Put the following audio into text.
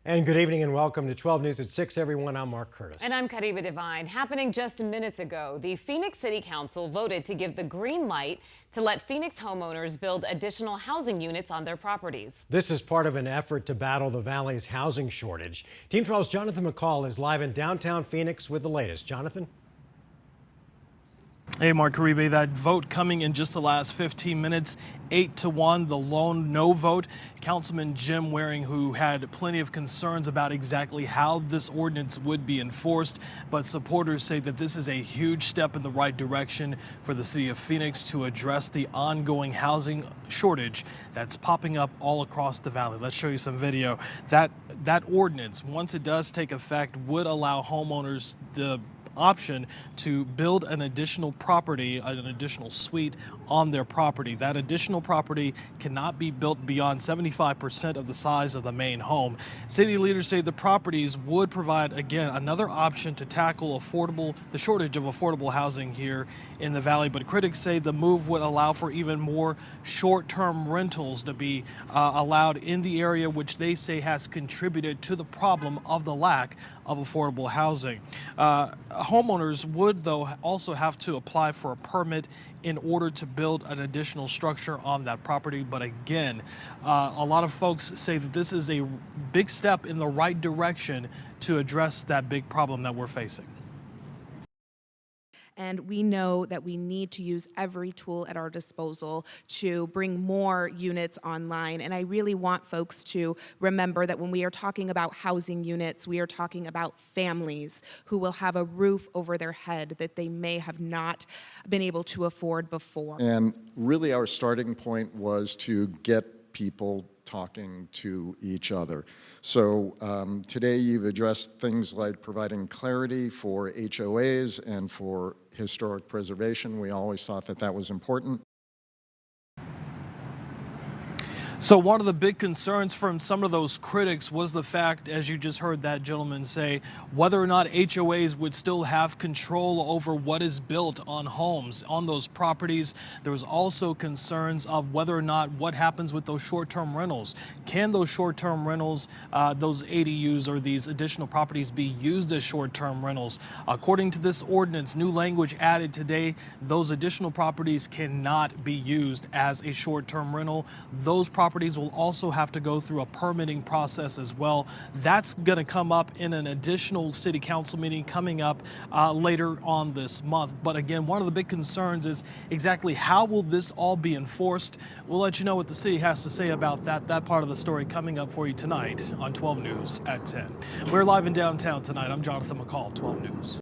And good evening and welcome to 12 News at 6, everyone. I'm Mark Curtis. And I'm Kariba Devine. Happening just minutes ago, the Phoenix City Council voted to give the green light to let Phoenix homeowners build additional housing units on their properties. This is part of an effort to battle the valley's housing shortage. Team 12's Jonathan McCall is live in downtown Phoenix with the latest. Jonathan? Hey, Mark Caribe, that vote coming in just the last 15 minutes, 8-1, the lone no vote. Councilman Jim Waring, who had plenty of concerns about exactly how this ordinance would be enforced, but supporters say that this is a huge step in the right direction for the city of Phoenix to address the ongoing housing shortage that's popping up all across the valley. Let's show you some video. That ordinance, once it does take effect, would allow homeowners the option to build an additional property, an additional suite on their property. That additional property cannot be built beyond 75% of the size of the main home. City leaders say the properties would provide, again, another option to tackle the shortage of affordable housing here in the valley. But critics say the move would allow for even more short-term rentals to be allowed in the area, which they say has contributed to the problem of the lack of affordable housing. Homeowners would, though, also have to apply for a permit in order to build an additional structure on that property. But again, a lot of folks say that this is a big step in the right direction to address that big problem that we're facing. And we know that we need to use every tool at our disposal to bring more units online. And I really want folks to remember that when we are talking about housing units, we are talking about families who will have a roof over their head that they may have not been able to afford before. And really our starting point was to get people talking to each other. So today you've addressed things like providing clarity for HOAs and for historic preservation. We always thought that that was important. So one of the big concerns from some of those critics was the fact, as you just heard that gentleman say, whether or not HOAs would still have control over what is built on homes on those properties. There was also concerns of whether or not what happens with those short-term rentals. Can those short-term rentals, those ADUs or these additional properties be used as short-term rentals? According to this ordinance, new language added today, those additional properties cannot be used as a short-term rental. Those properties will also have to go through a permitting process as well. That's going to come up in an additional city council meeting coming up later on this month. But again, one of the big concerns is exactly how will this all be enforced? We'll let you know what the city has to say about that part of the story coming up for you tonight on 12 News at 10. We're live in downtown tonight. I'm Jonathan McCall, 12 News.